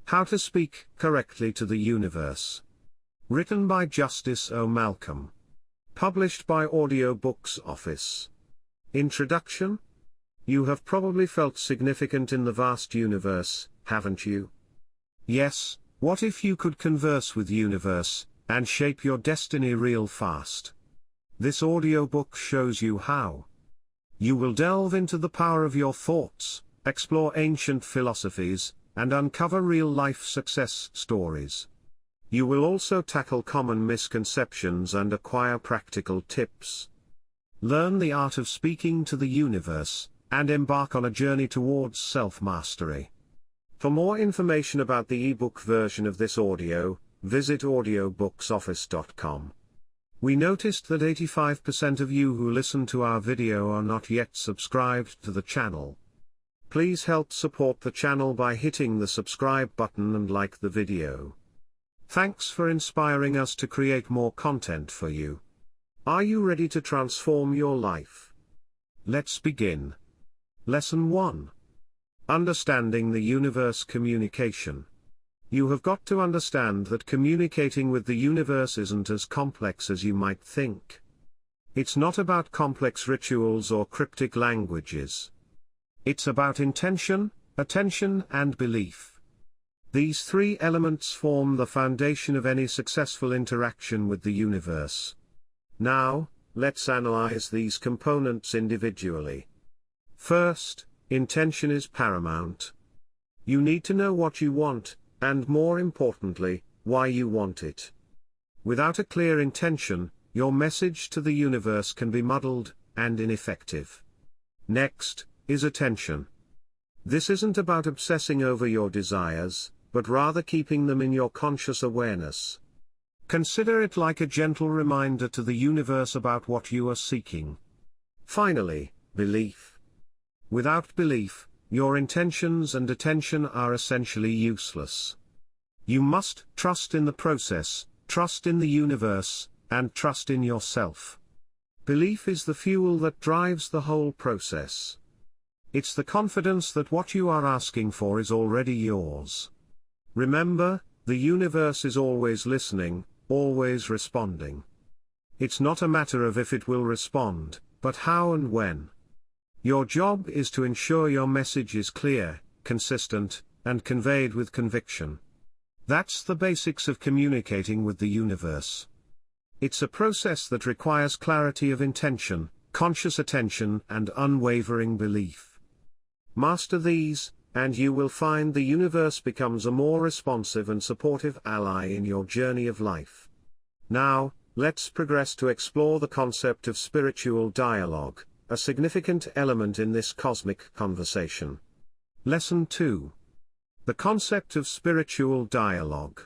How to Speak Correctly to the Universe. Written by Justice O. Malcolm. Published by Audiobooks Office. Introduction. You have probably felt significant in the vast universe, haven't you? Yes, what if you could converse with universe, and shape your destiny real fast? This audiobook shows you how. You will delve into the power of your thoughts, explore ancient philosophies, and uncover real-life success stories. You will also tackle common misconceptions and acquire practical tips. Learn the art of speaking to the universe, and embark on a journey towards self-mastery. For more information about the ebook version of this audio, visit audiobooksoffice.com. We noticed that 85% of you who listen to our video are not yet subscribed to the channel. Please help support the channel by hitting the subscribe button and like the video. Thanks for inspiring us to create more content for you. Are you ready to transform your life? Let's begin. Lesson 1. Understanding the universe communication. You have got to understand that communicating with the universe isn't as complex as you might think. It's not about complex rituals or cryptic languages. It's about intention, attention, and belief. These three elements form the foundation of any successful interaction with the universe. Now, let's analyze these components individually. First, intention is paramount. You need to know what you want, and more importantly, why you want it. Without a clear intention, your message to the universe can be muddled and ineffective. Next is attention. This isn't about obsessing over your desires, but rather keeping them in your conscious awareness. Consider it like a gentle reminder to the universe about what you are seeking. Finally, belief. Without belief, your intentions and attention are essentially useless. You must trust in the process, trust in the universe, and trust in yourself. Belief is the fuel that drives the whole process. It's the confidence that what you are asking for is already yours. Remember, the universe is always listening, always responding. It's not a matter of if it will respond, but how and when. Your job is to ensure your message is clear, consistent, and conveyed with conviction. That's the basics of communicating with the universe. It's a process that requires clarity of intention, conscious attention, and unwavering belief. Master these, and you will find the universe becomes a more responsive and supportive ally in your journey of life. Now, let's progress to explore the concept of spiritual dialogue, a significant element in this cosmic conversation. Lesson 2. The concept of spiritual dialogue.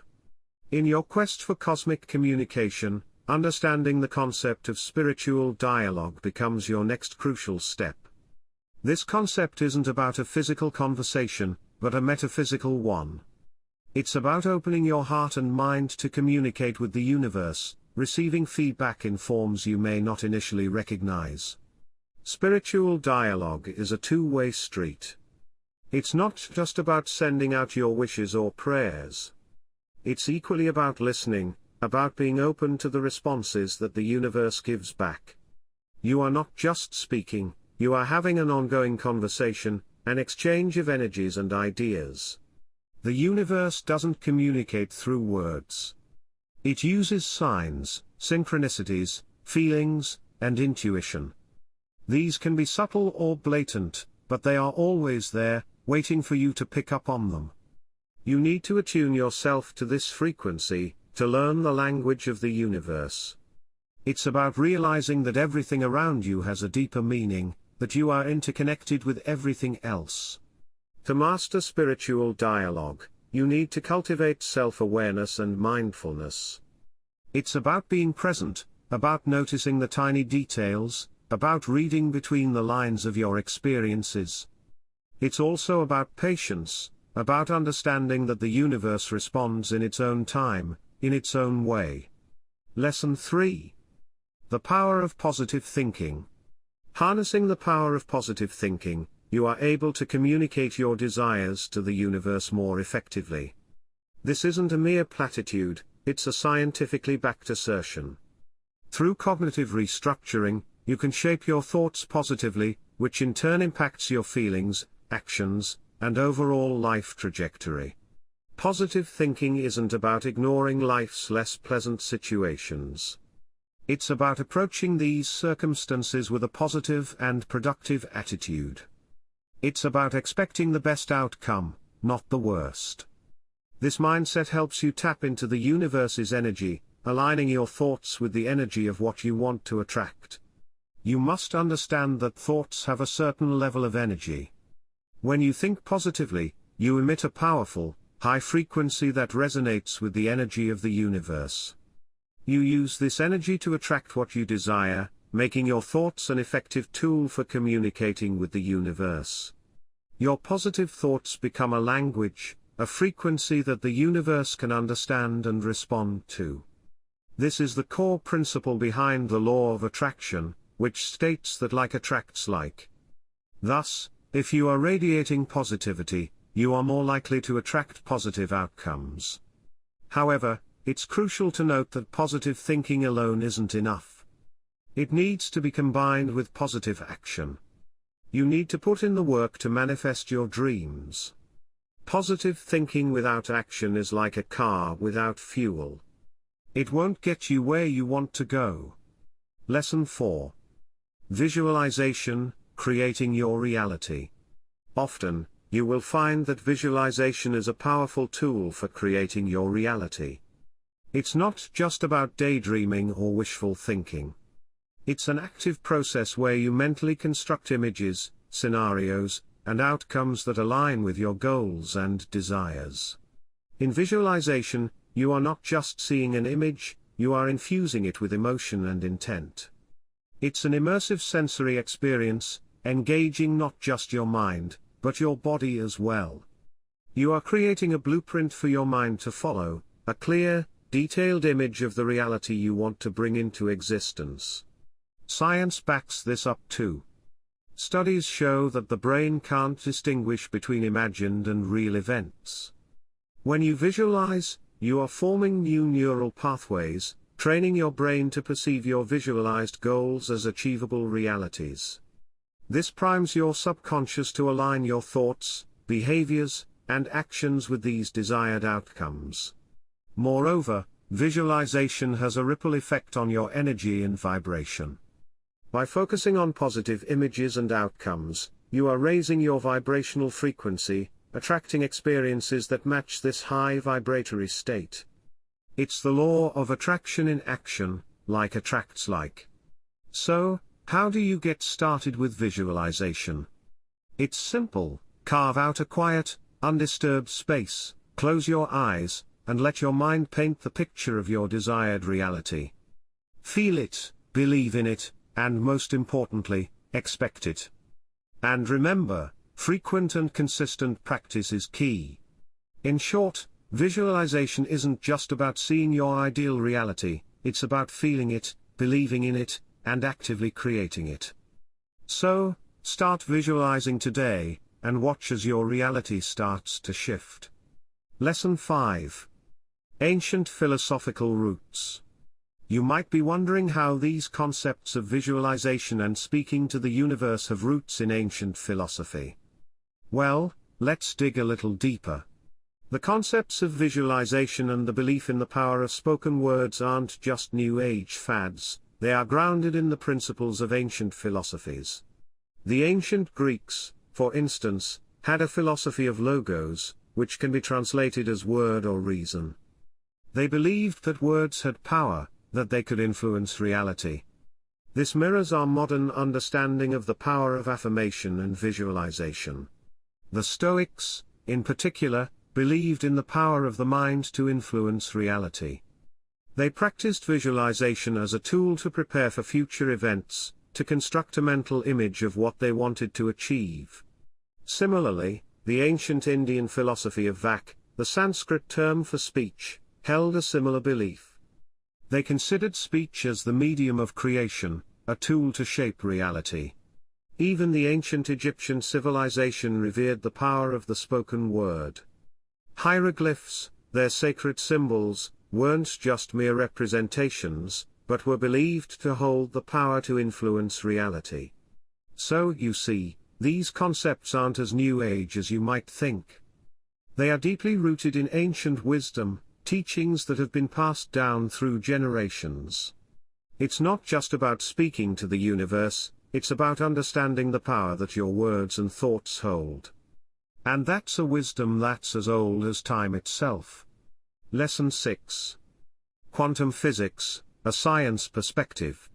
In your quest for cosmic communication, understanding the concept of spiritual dialogue becomes your next crucial step. This concept isn't about a physical conversation, but a metaphysical one. It's about opening your heart and mind to communicate with the universe, receiving feedback in forms you may not initially recognize. Spiritual dialogue is a two-way street. It's not just about sending out your wishes or prayers. It's equally about listening, about being open to the responses that the universe gives back. You are not just speaking, you are having an ongoing conversation, an exchange of energies and ideas. The universe doesn't communicate through words. It uses signs, synchronicities, feelings, and intuition. These can be subtle or blatant, but they are always there, waiting for you to pick up on them. You need to attune yourself to this frequency, to learn the language of the universe. It's about realizing that everything around you has a deeper meaning, that you are interconnected with everything else. To master spiritual dialogue, you need to cultivate self-awareness and mindfulness. It's about being present, about noticing the tiny details, about reading between the lines of your experiences. It's also about patience, about understanding that the universe responds in its own time, in its own way. Lesson 3. The power of positive thinking. Harnessing the power of positive thinking, you are able to communicate your desires to the universe more effectively. This isn't a mere platitude, it's a scientifically backed assertion. Through cognitive restructuring, you can shape your thoughts positively, which in turn impacts your feelings, actions, and overall life trajectory. Positive thinking isn't about ignoring life's less pleasant situations. It's about approaching these circumstances with a positive and productive attitude. It's about expecting the best outcome, not the worst. This mindset helps you tap into the universe's energy, aligning your thoughts with the energy of what you want to attract. You must understand that thoughts have a certain level of energy. When you think positively, you emit a powerful, high frequency that resonates with the energy of the universe. You use this energy to attract what you desire, making your thoughts an effective tool for communicating with the universe. Your positive thoughts become a language, a frequency that the universe can understand and respond to. This is the core principle behind the law of attraction, which states that like attracts like. Thus, if you are radiating positivity, you are more likely to attract positive outcomes. However, it's crucial to note that positive thinking alone isn't enough. It needs to be combined with positive action. You need to put in the work to manifest your dreams. Positive thinking without action is like a car without fuel. It won't get you where you want to go. Lesson 4. Visualization, creating your reality. Often, you will find that visualization is a powerful tool for creating your reality. It's not just about daydreaming or wishful thinking. It's an active process where you mentally construct images, scenarios, and outcomes that align with your goals and desires. In visualization, you are not just seeing an image, you are infusing it with emotion and intent. It's an immersive sensory experience, engaging not just your mind, but your body as well. You are creating a blueprint for your mind to follow, a clear, detailed image of the reality you want to bring into existence. Science backs this up too. Studies show that the brain can't distinguish between imagined and real events. When you visualize, you are forming new neural pathways, training your brain to perceive your visualized goals as achievable realities. This primes your subconscious to align your thoughts, behaviors, and actions with these desired outcomes. Moreover, visualization has a ripple effect on your energy and vibration. By focusing on positive images and outcomes, you are raising your vibrational frequency, attracting experiences that match this high vibratory state. It's the law of attraction in action, like attracts like. So, how do you get started with visualization? It's simple: carve out a quiet, undisturbed space, close your eyes, and let your mind paint the picture of your desired reality. Feel it, believe in it, and most importantly, expect it. And remember, frequent and consistent practice is key. In short, visualization isn't just about seeing your ideal reality, it's about feeling it, believing in it, and actively creating it. So, start visualizing today, and watch as your reality starts to shift. Lesson 5. Ancient philosophical roots. You might be wondering how these concepts of visualization and speaking to the universe have roots in ancient philosophy. Well, let's dig a little deeper. The concepts of visualization and the belief in the power of spoken words aren't just New Age fads, they are grounded in the principles of ancient philosophies. The ancient Greeks, for instance, had a philosophy of logos, which can be translated as word or reason. They believed that words had power, that they could influence reality. This mirrors our modern understanding of the power of affirmation and visualization. The Stoics, in particular, believed in the power of the mind to influence reality. They practiced visualization as a tool to prepare for future events, to construct a mental image of what they wanted to achieve. Similarly, the ancient Indian philosophy of Vak, the Sanskrit term for speech, held a similar belief. They considered speech as the medium of creation, a tool to shape reality. Even the ancient Egyptian civilization revered the power of the spoken word. Hieroglyphs, Their sacred symbols weren't just mere representations, but were believed to hold the power to influence reality. So you see, these concepts aren't as New Age as you might think. They are deeply rooted in ancient wisdom, teachings that have been passed down through generations. It's not just about speaking to the universe, it's about understanding the power that your words and thoughts hold. And that's a wisdom that's as old as time itself. Lesson 6. Quantum Physics, a Science Perspective.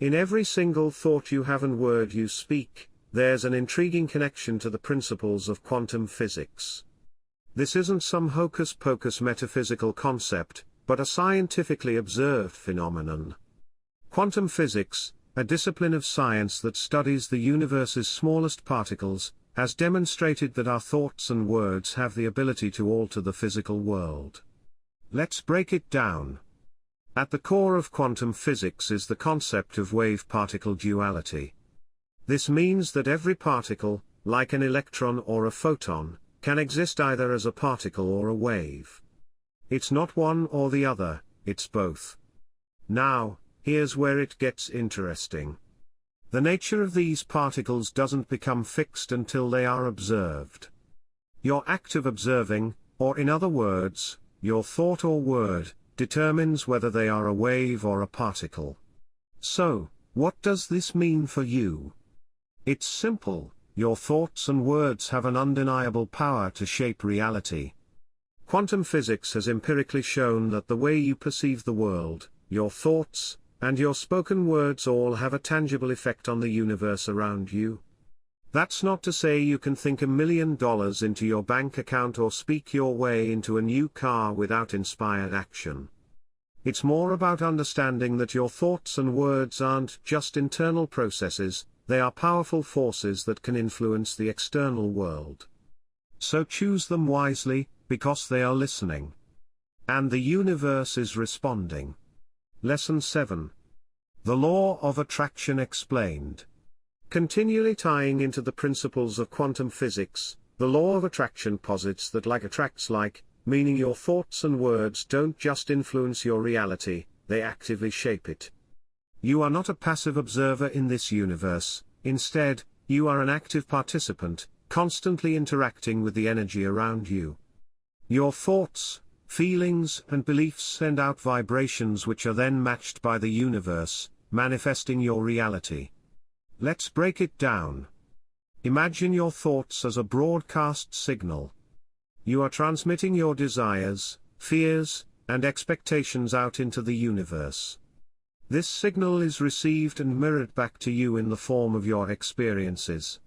In every single thought you have and word you speak, there's an intriguing connection to the principles of quantum physics. This isn't some hocus-pocus metaphysical concept, but a scientifically observed phenomenon. Quantum physics, a discipline of science that studies the universe's smallest particles, has demonstrated that our thoughts and words have the ability to alter the physical world. Let's break it down. At the core of quantum physics is the concept of wave-particle duality. This means that every particle, like an electron or a photon, can exist either as a particle or a wave. It's not one or the other, it's both. Now, here's where it gets interesting. The nature of these particles doesn't become fixed until they are observed. Your act of observing, or in other words, your thought or word, determines whether they are a wave or a particle. So, what does this mean for you? It's simple, your thoughts and words have an undeniable power to shape reality. Quantum physics has empirically shown that the way you perceive the world, your thoughts, and your spoken words all have a tangible effect on the universe around you. That's not to say you can think $1 million into your bank account or speak your way into a new car without inspired action. It's more about understanding that your thoughts and words aren't just internal processes, they are powerful forces that can influence the external world. So choose them wisely, because they are listening. And the universe is responding. Lesson 7. The Law of Attraction Explained. Continually tying into the principles of quantum physics, the law of attraction posits that like attracts like, meaning your thoughts and words don't just influence your reality, they actively shape it. You are not a passive observer in this universe, instead, you are an active participant, constantly interacting with the energy around you. Your thoughts, feelings and beliefs send out vibrations which are then matched by the universe, manifesting your reality. Let's break it down. Imagine your thoughts as a broadcast signal. You are transmitting your desires, fears, and expectations out into the universe. This signal is received and mirrored back to you in the form of your experiences.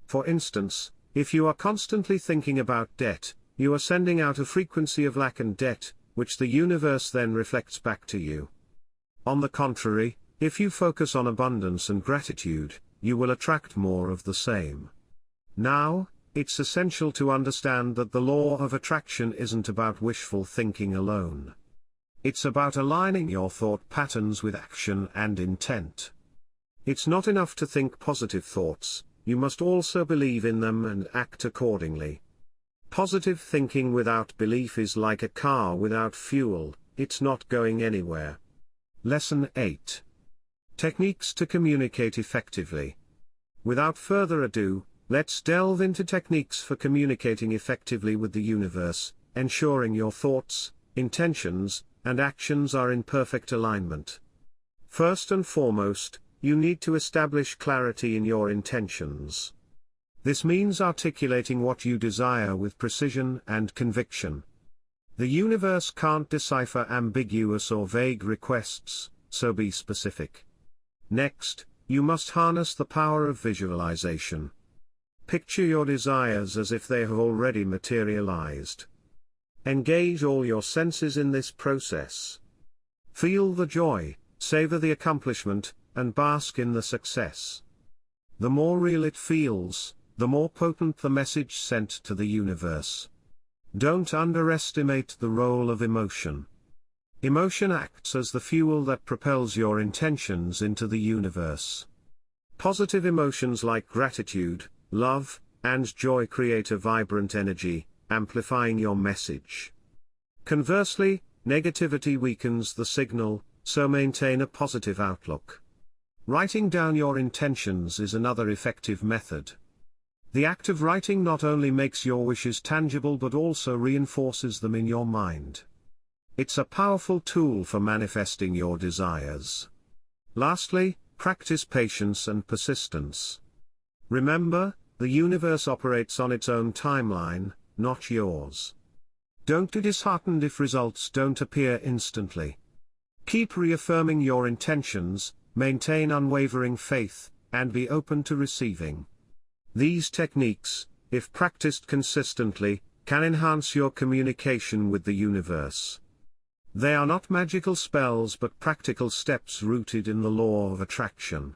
For instance, if you are constantly thinking about debt, you are sending out a frequency of lack and debt, which the universe then reflects back to you. On the contrary, if you focus on abundance and gratitude, you will attract more of the same. Now, it's essential to understand that the law of attraction isn't about wishful thinking alone. It's about aligning your thought patterns with action and intent. It's not enough to think positive thoughts, you must also believe in them and act accordingly. Positive thinking without belief is like a car without fuel, it's not going anywhere. Lesson 8. Techniques to communicate effectively. Without further ado, let's delve into techniques for communicating effectively with the universe, ensuring your thoughts, intentions, and actions are in perfect alignment. First and foremost, you need to establish clarity in your intentions. This means articulating what you desire with precision and conviction. The universe can't decipher ambiguous or vague requests, so be specific. Next, you must harness the power of visualization. Picture your desires as if they have already materialized. Engage all your senses in this process. Feel the joy, savor the accomplishment, and bask in the success. The more real it feels, the more potent the message sent to the universe. Don't underestimate the role of emotion. Emotion acts as the fuel that propels your intentions into the universe. Positive emotions like gratitude, love, and joy create a vibrant energy, amplifying your message. Conversely, negativity weakens the signal, so maintain a positive outlook. Writing down your intentions is another effective method. The act of writing not only makes your wishes tangible but also reinforces them in your mind. It's a powerful tool for manifesting your desires. Lastly, practice patience and persistence. Remember, the universe operates on its own timeline, not yours. Don't be disheartened if results don't appear instantly. Keep reaffirming your intentions, maintain unwavering faith, and be open to receiving. These techniques, if practiced consistently, can enhance your communication with the universe. They are not magical spells but practical steps rooted in the law of attraction.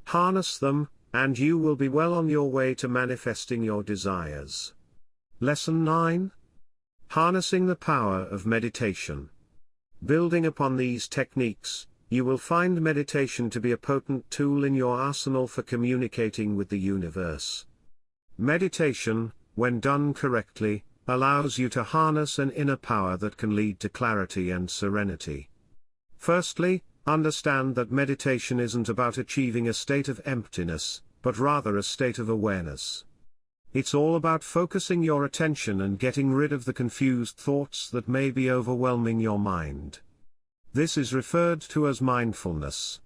Harness them, and you will be well on your way to manifesting your desires. Lesson 9. Harnessing the power of meditation. Building upon these techniques, you will find meditation to be a potent tool in your arsenal for communicating with the universe. Meditation, when done correctly, allows you to harness an inner power that can lead to clarity and serenity. Firstly, understand that meditation isn't about achieving a state of emptiness, but rather a state of awareness. It's all about focusing your attention and getting rid of the confused thoughts that may be overwhelming your mind. This is referred to as mindfulness.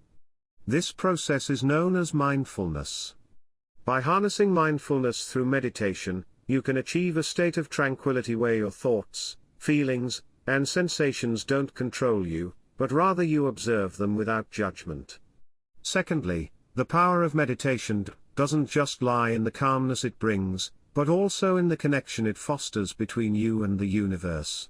This process is known as mindfulness. By harnessing mindfulness through meditation, you can achieve a state of tranquility where your thoughts, feelings, and sensations don't control you, but rather you observe them without judgment. Secondly, the power of meditation doesn't just lie in the calmness it brings, but also in the connection it fosters between you and the universe.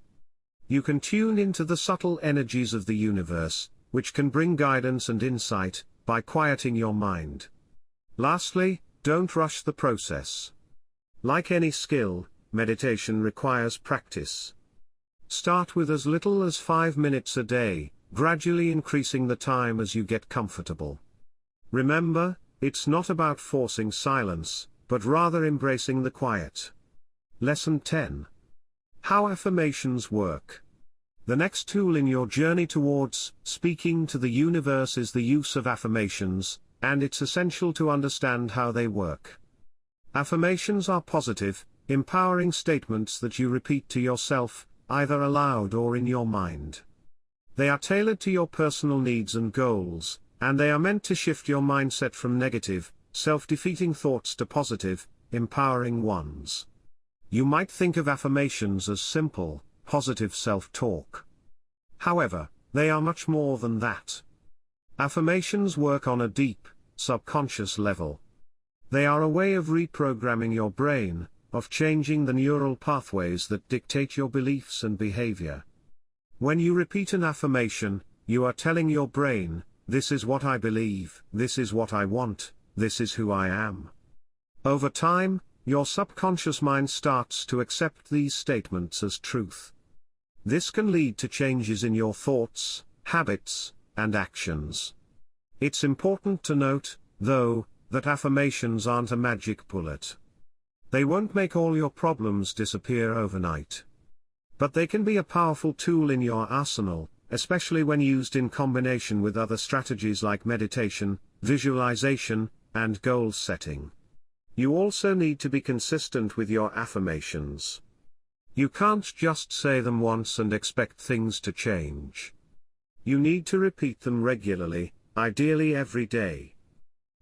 You can tune into the subtle energies of the universe, which can bring guidance and insight, by quieting your mind. Lastly, don't rush the process. Like any skill, meditation requires practice. Start with as little as 5 minutes a day, gradually increasing the time as you get comfortable. Remember, it's not about forcing silence, but rather embracing the quiet. Lesson 10. How affirmations work. The next tool in your journey towards speaking to the universe is the use of affirmations, and it's essential to understand how they work. Affirmations are positive, empowering statements that you repeat to yourself, either aloud or in your mind. They are tailored to your personal needs and goals, and they are meant to shift your mindset from negative, self-defeating thoughts to positive, empowering ones. You might think of affirmations as simple, positive self-talk. However, they are much more than that. Affirmations work on a deep, subconscious level. They are a way of reprogramming your brain, of changing the neural pathways that dictate your beliefs and behavior. When you repeat an affirmation, you are telling your brain, "This is what I believe, this is what I want, this is who I am." Over time, your subconscious mind starts to accept these statements as truth. This can lead to changes in your thoughts, habits, and actions. It's important to note, though, that affirmations aren't a magic bullet. They won't make all your problems disappear overnight. But they can be a powerful tool in your arsenal, especially when used in combination with other strategies like meditation, visualization, and goal setting. You also need to be consistent with your affirmations. You can't just say them once and expect things to change. You need to repeat them regularly, ideally every day.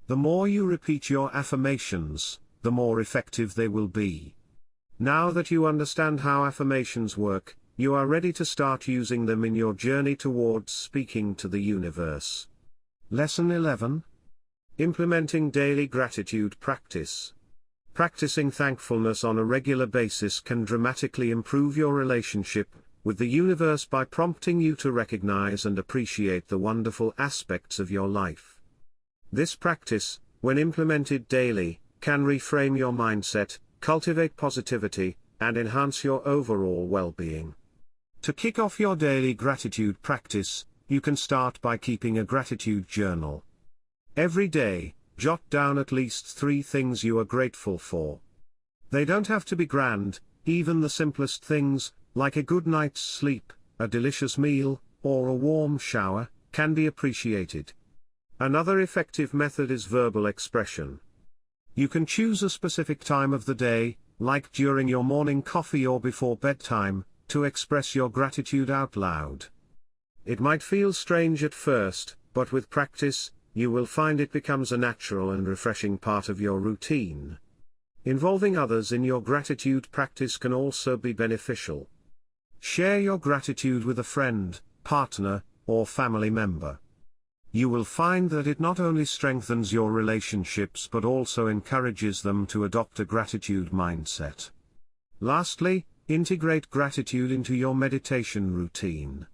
The more you repeat your affirmations, the more effective they will be. Now that you understand how affirmations work, you are ready to start using them in your journey towards speaking to the universe. Lesson 11. Implementing daily gratitude practice. Practicing thankfulness on a regular basis can dramatically improve your relationship with the universe by prompting you to recognize and appreciate the wonderful aspects of your life. This practice, when implemented daily, can reframe your mindset, cultivate positivity, and enhance your overall well-being. To kick off your daily gratitude practice, you can start by keeping a gratitude journal. Every day, jot down at least 3 things you are grateful for. They don't have to be grand, even the simplest things, like a good night's sleep, a delicious meal, or a warm shower, can be appreciated. Another effective method is verbal expression. You can choose a specific time of the day, like during your morning coffee or before bedtime, to express your gratitude out loud. It might feel strange at first, but with practice, you will find it becomes a natural and refreshing part of your routine. Involving others in your gratitude practice can also be beneficial. Share your gratitude with a friend, partner, or family member. You will find that it not only strengthens your relationships but also encourages them to adopt a gratitude mindset. Lastly, integrate gratitude into your meditation routine.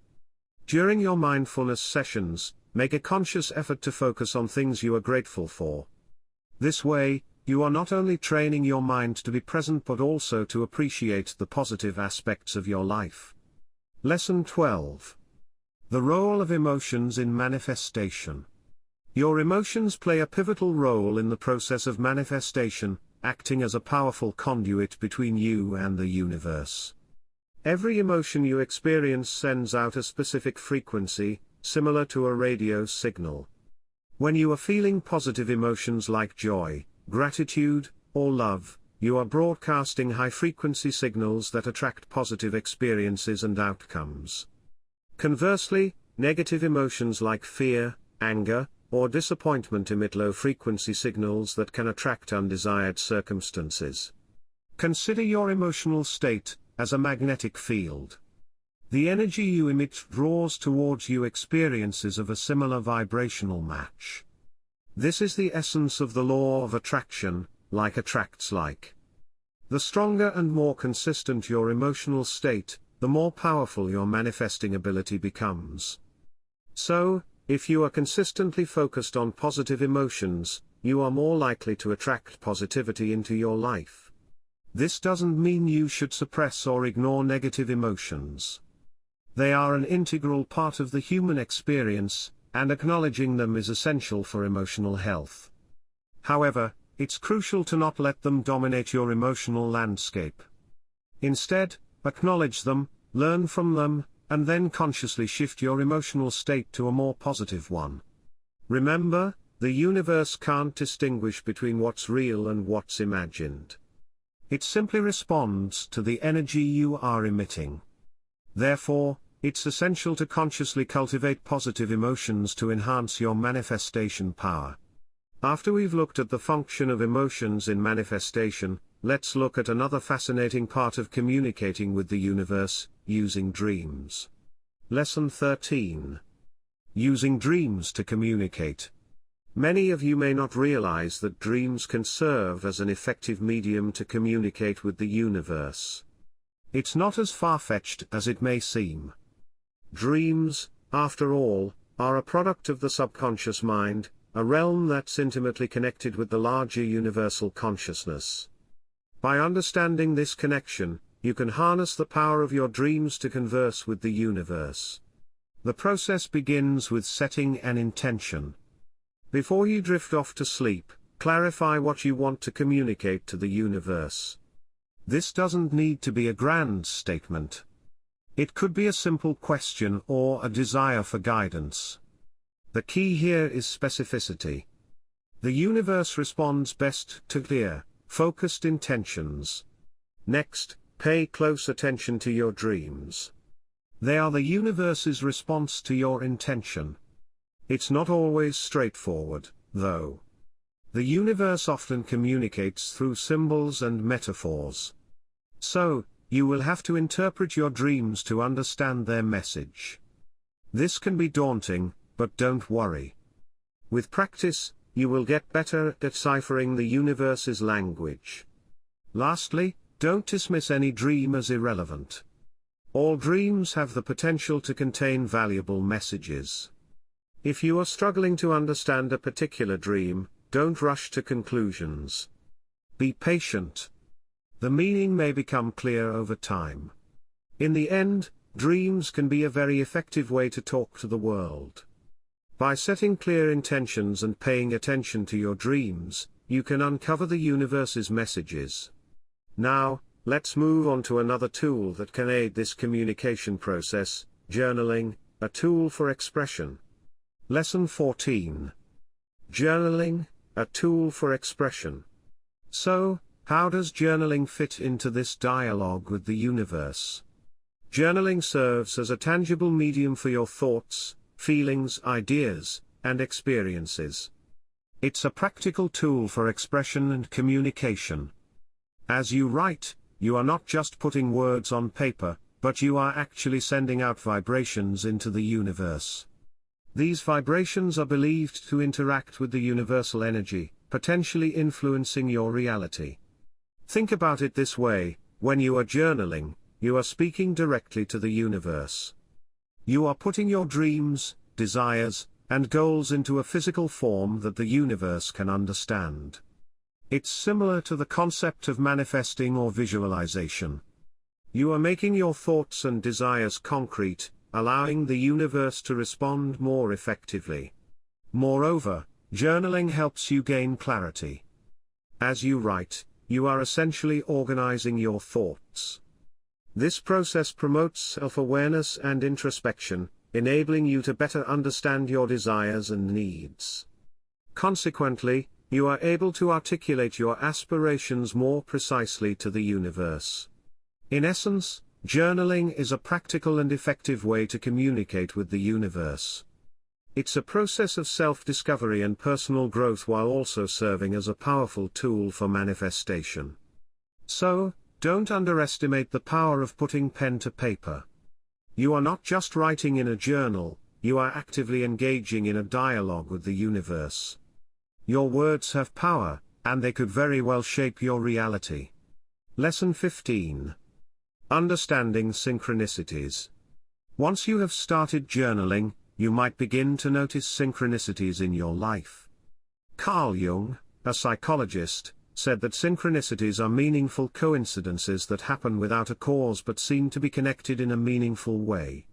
During your mindfulness sessions, make a conscious effort to focus on things you are grateful for. This way, you are not only training your mind to be present but also to appreciate the positive aspects of your life. Lesson 12. The role of emotions in manifestation. Your emotions play a pivotal role in the process of manifestation, acting as a powerful conduit between you and the universe. Every emotion you experience sends out a specific frequency, similar to a radio signal. When you are feeling positive emotions like joy, gratitude, or love, you are broadcasting high-frequency signals that attract positive experiences and outcomes. Conversely, negative emotions like fear, anger, or disappointment emit low-frequency signals that can attract undesired circumstances. Consider your emotional state as a magnetic field. The energy you emit draws towards you experiences of a similar vibrational match. This is the essence of the law of attraction, like attracts like. The stronger and more consistent your emotional state, the more powerful your manifesting ability becomes. So, if you are consistently focused on positive emotions, you are more likely to attract positivity into your life. This doesn't mean you should suppress or ignore negative emotions. They are an integral part of the human experience, and acknowledging them is essential for emotional health. However, it's crucial to not let them dominate your emotional landscape. Instead, acknowledge them, learn from them, and then consciously shift your emotional state to a more positive one. Remember, the universe can't distinguish between what's real and what's imagined. It simply responds to the energy you are emitting. Therefore, it's essential to consciously cultivate positive emotions to enhance your manifestation power. After we've looked at the function of emotions in manifestation, let's look at another fascinating part of communicating with the universe, using dreams. Lesson 13. Using dreams to communicate. Many of you may not realize that dreams can serve as an effective medium to communicate with the universe. It's not as far-fetched as it may seem. Dreams, after all, are a product of the subconscious mind, a realm that's intimately connected with the larger universal consciousness. By understanding this connection, you can harness the power of your dreams to converse with the universe. The process begins with setting an intention. Before you drift off to sleep, clarify what you want to communicate to the universe. This doesn't need to be a grand statement. It could be a simple question or a desire for guidance. The key here is specificity. The universe responds best to clear, focused intentions. Next, pay close attention to your dreams. They are the universe's response to your intention. It's not always straightforward, though. The universe often communicates through symbols and metaphors. So, you will have to interpret your dreams to understand their message. This can be daunting, but don't worry. With practice, you will get better at deciphering the universe's language. Lastly, don't dismiss any dream as irrelevant. All dreams have the potential to contain valuable messages. If you are struggling to understand a particular dream, don't rush to conclusions. Be patient. The meaning may become clear over time. In the end, dreams can be a very effective way to talk to the world. By setting clear intentions and paying attention to your dreams, you can uncover the universe's messages. Now, Let's move on to another tool that can aid this communication process, journaling, a tool for expression. Lesson 14. Journaling, a tool for expression. So, how does journaling fit into this dialogue with the universe? Journaling serves as a tangible medium for your thoughts, feelings, ideas, and experiences. It's a practical tool for expression and communication. As you write, you are not just putting words on paper, but you are actually sending out vibrations into the universe. These vibrations are believed to interact with the universal energy, potentially influencing your reality. Think about it this way: when you are journaling, you are speaking directly to the universe. You are putting your dreams, desires, and goals into a physical form that the universe can understand. It's similar to the concept of manifesting or visualization. You are making your thoughts and desires concrete, allowing the universe to respond more effectively. Moreover, journaling helps you gain clarity. As you write, you are essentially organizing your thoughts. This process promotes self-awareness and introspection, enabling you to better understand your desires and needs. Consequently, you are able to articulate your aspirations more precisely to the universe. In essence, journaling is a practical and effective way to communicate with the universe. It's a process of self-discovery and personal growth while also serving as a powerful tool for manifestation. So, don't underestimate the power of putting pen to paper. You are not just writing in a journal, you are actively engaging in a dialogue with the universe. Your words have power, and they could very well shape your reality. Lesson 15. Understanding synchronicities. Once you have started journaling, you might begin to notice synchronicities in your life. Carl Jung, a psychologist, said that synchronicities are meaningful coincidences that happen without a cause but seem to be connected in a meaningful way.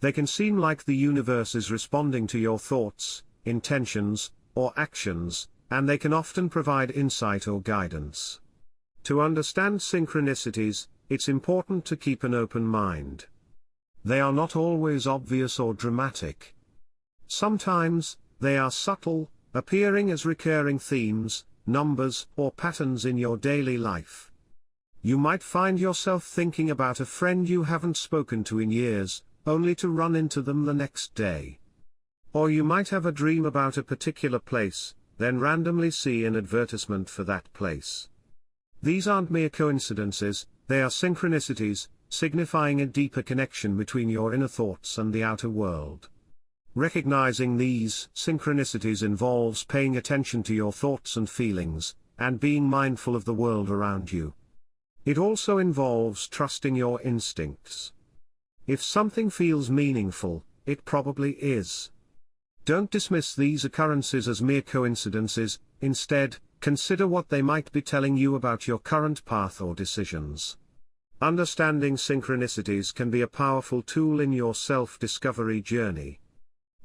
They can seem like the universe is responding to your thoughts, intentions, or actions, and they can often provide insight or guidance. To understand synchronicities, it's important to keep an open mind. They are not always obvious or dramatic. Sometimes, they are subtle, appearing as recurring themes, numbers, or patterns in your daily life. You might find yourself thinking about a friend you haven't spoken to in years, only to run into them the next day. Or you might have a dream about a particular place, then randomly see an advertisement for that place. These aren't mere coincidences, they are synchronicities, signifying a deeper connection between your inner thoughts and the outer world. Recognizing these synchronicities involves paying attention to your thoughts and feelings, and being mindful of the world around you. It also involves trusting your instincts. If something feels meaningful, it probably is. Don't dismiss these occurrences as mere coincidences, instead, consider what they might be telling you about your current path or decisions. Understanding synchronicities can be a powerful tool in your self-discovery journey.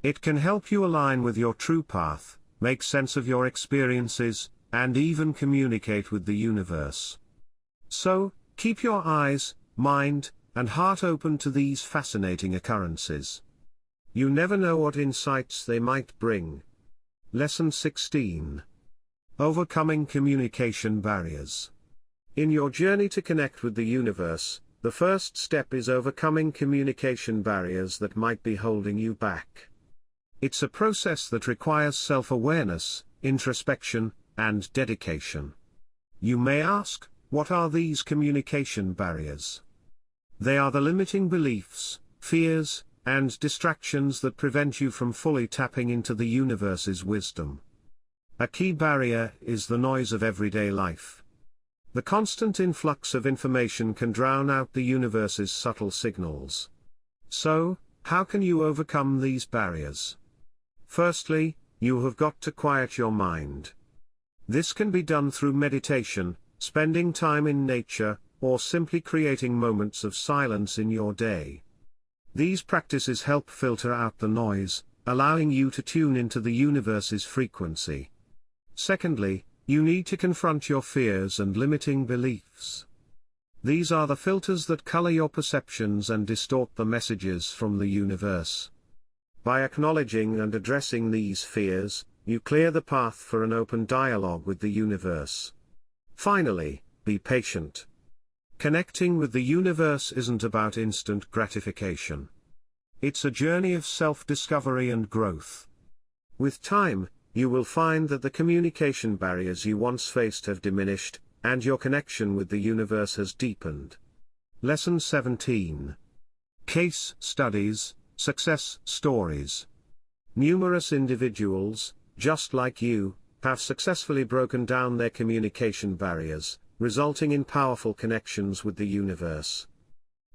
It can help you align with your true path, make sense of your experiences, and even communicate with the universe. So, keep your eyes, mind, and heart open to these fascinating occurrences. You never know what insights they might bring. Lesson 16. Overcoming communication barriers. In your journey to connect with the universe, the first step is overcoming communication barriers that might be holding you back. It's a process that requires self-awareness, introspection, and dedication. You may ask, what are these communication barriers? They are the limiting beliefs, fears, and distractions that prevent you from fully tapping into the universe's wisdom. A key barrier is the noise of everyday life. The constant influx of information can drown out the universe's subtle signals. So, how can you overcome these barriers? Firstly, you have got to quiet your mind. This can be done through meditation, spending time in nature, or simply creating moments of silence in your day. These practices help filter out the noise, allowing you to tune into the universe's frequency. Secondly, you need to confront your fears and limiting beliefs. These are the filters that color your perceptions and distort the messages from the universe. By acknowledging and addressing these fears, you clear the path for an open dialogue with the universe. Finally, be patient. Connecting with the universe isn't about instant gratification. It's a journey of self-discovery and growth. With time, you will find that the communication barriers you once faced have diminished, and your connection with the universe has deepened. Lesson 17. Case Studies, Success Stories. Numerous individuals, just like you, have successfully broken down their communication barriers, resulting in powerful connections with the universe.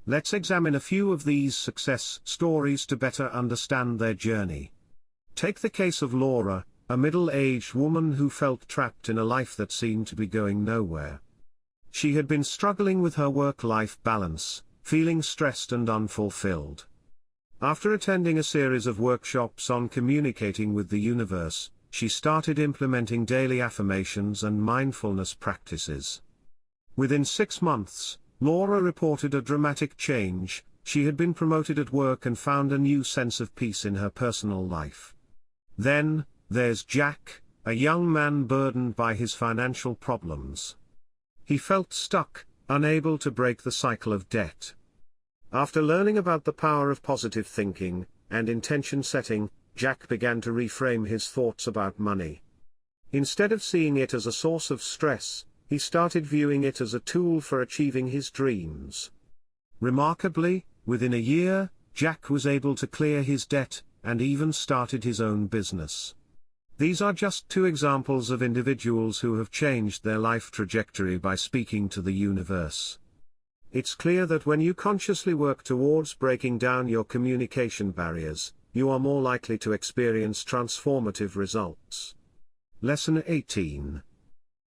Let's examine a few of these success stories to better understand their journey. Take the case of Laura, a middle-aged woman who felt trapped in a life that seemed to be going nowhere. She had been struggling with her work-life balance, feeling stressed and unfulfilled. After attending a series of workshops on communicating with the universe, she started implementing daily affirmations and mindfulness practices. Within 6 months, Laura reported a dramatic change. She had been promoted at work and found a new sense of peace in her personal life. Then, there's Jack, a young man burdened by his financial problems. He felt stuck, unable to break the cycle of debt. After learning about the power of positive thinking and intention setting, Jack began to reframe his thoughts about money. Instead of seeing it as a source of stress, he started viewing it as a tool for achieving his dreams. Remarkably, within a year, Jack was able to clear his debt, and even started his own business. These are just 2 examples of individuals who have changed their life trajectory by speaking to the universe. It's clear that when you consciously work towards breaking down your communication barriers, you are more likely to experience transformative results. Lesson 18.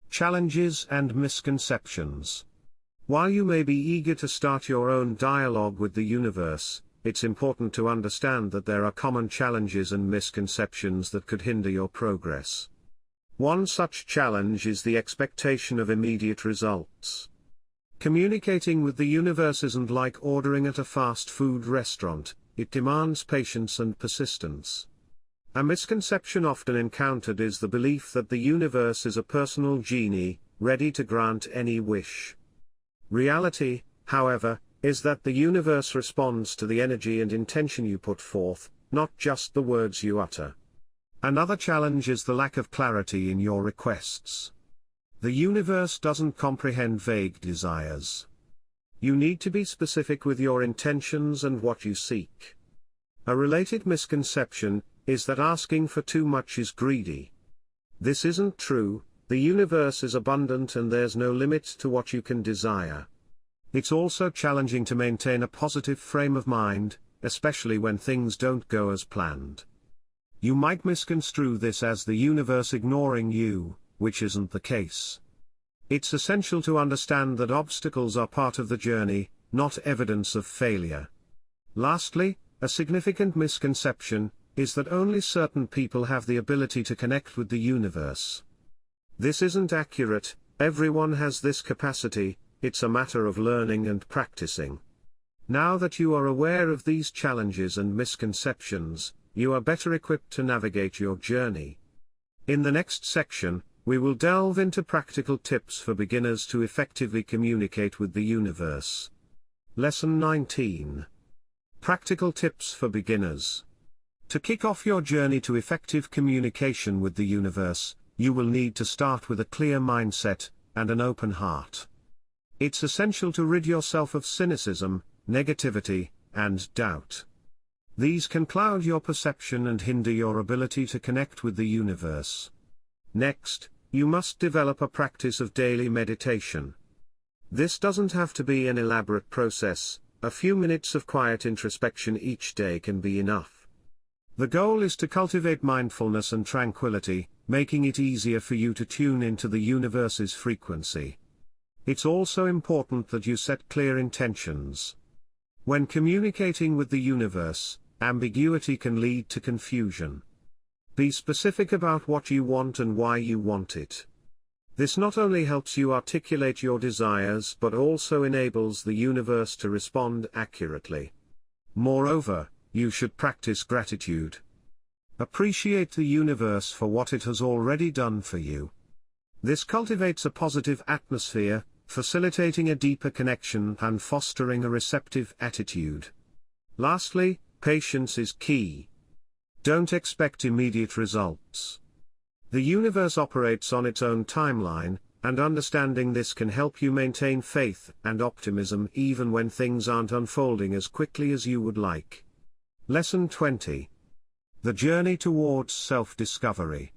Challenges and misconceptions. While you may be eager to start your own dialogue with the universe, it's important to understand that there are common challenges and misconceptions that could hinder your progress. One such challenge is the expectation of immediate results. Communicating with the universe isn't like ordering at a fast food restaurant, it demands patience and persistence. A misconception often encountered is the belief that the universe is a personal genie, ready to grant any wish. Reality, however, is that the universe responds to the energy and intention you put forth, not just the words you utter. Another challenge is the lack of clarity in your requests. The universe doesn't comprehend vague desires. You need to be specific with your intentions and what you seek. A related misconception is that asking for too much is greedy. This isn't true. The universe is abundant and there's no limit to what you can desire. It's also challenging to maintain a positive frame of mind, especially when things don't go as planned. You might misconstrue this as the universe ignoring you, which isn't the case. It's essential to understand that obstacles are part of the journey, not evidence of failure. Lastly, a significant misconception is that only certain people have the ability to connect with the universe. This isn't accurate. Everyone has this capacity. It's a matter of learning and practicing. Now that you are aware of these challenges and misconceptions, you are better equipped to navigate your journey. In the next section, we will delve into practical tips for beginners to effectively communicate with the universe. Lesson 19. Practical tips for beginners. To kick off your journey to effective communication with the universe, you will need to start with a clear mindset and an open heart. It's essential to rid yourself of cynicism, negativity, and doubt. These can cloud your perception and hinder your ability to connect with the universe. Next, you must develop a practice of daily meditation. This doesn't have to be an elaborate process. A few minutes of quiet introspection each day can be enough. The goal is to cultivate mindfulness and tranquility, making it easier for you to tune into the universe's frequency. It's also important that you set clear intentions. When communicating with the universe, ambiguity can lead to confusion. Be specific about what you want and why you want it. This not only helps you articulate your desires but also enables the universe to respond accurately. Moreover, you should practice gratitude. Appreciate the universe for what it has already done for you. This cultivates a positive atmosphere, facilitating a deeper connection and fostering a receptive attitude. Lastly, patience is key. Don't expect immediate results. The universe operates on its own timeline, and understanding this can help you maintain faith and optimism even when things aren't unfolding as quickly as you would like. Lesson 20. The journey towards self-discovery.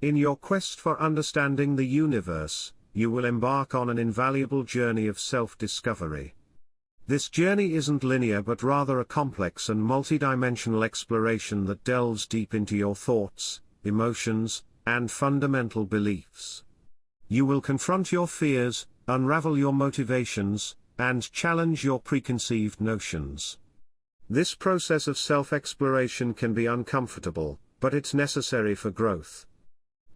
In your quest for understanding the universe, you will embark on an invaluable journey of self-discovery. This journey isn't linear but rather a complex and multidimensional exploration that delves deep into your thoughts, emotions, and fundamental beliefs. You will confront your fears, unravel your motivations, and challenge your preconceived notions. This process of self-exploration can be uncomfortable, but it's necessary for growth.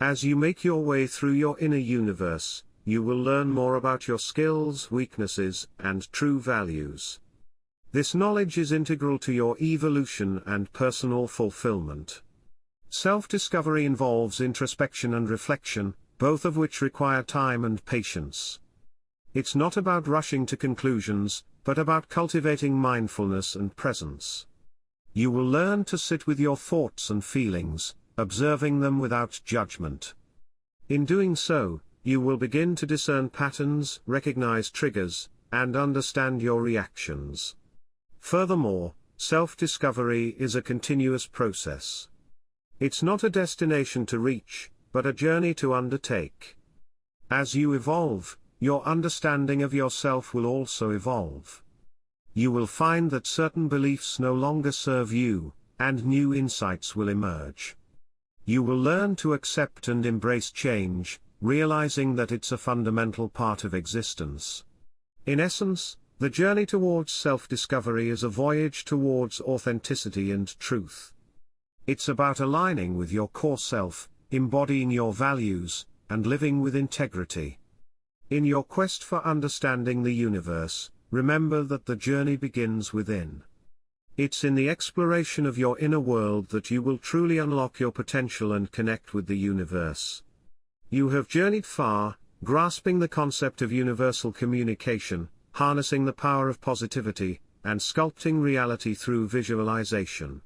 As you make your way through your inner universe, you will learn more about your skills, weaknesses, and true values. This knowledge is integral to your evolution and personal fulfillment. Self-discovery involves introspection and reflection, both of which require time and patience. It's not about rushing to conclusions, but about cultivating mindfulness and presence. You will learn to sit with your thoughts and feelings, observing them without judgment. In doing so, you will begin to discern patterns, recognize triggers, and understand your reactions. Furthermore, self-discovery is a continuous process. It's not a destination to reach, but a journey to undertake. As you evolve, your understanding of yourself will also evolve. You will find that certain beliefs no longer serve you, and new insights will emerge. You will learn to accept and embrace change, realizing that it's a fundamental part of existence. In essence, the journey towards self-discovery is a voyage towards authenticity and truth. It's about aligning with your core self, embodying your values, and living with integrity. In your quest for understanding the universe, remember that the journey begins within. It's in the exploration of your inner world that you will truly unlock your potential and connect with the universe. You have journeyed far, grasping the concept of universal communication, harnessing the power of positivity, and sculpting reality through visualization.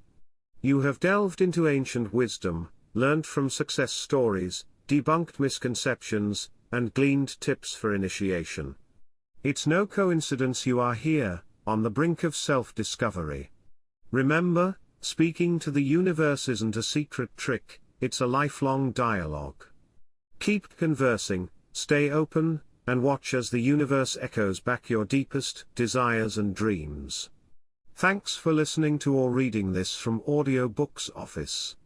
You have delved into ancient wisdom, learned from success stories, debunked misconceptions, and gleaned tips for initiation. It's no coincidence you are here, on the brink of self-discovery. Remember, speaking to the universe isn't a secret trick, it's a lifelong dialogue. Keep conversing, stay open, and watch as the universe echoes back your deepest desires and dreams. Thanks for listening to or reading this from Audiobooks Office.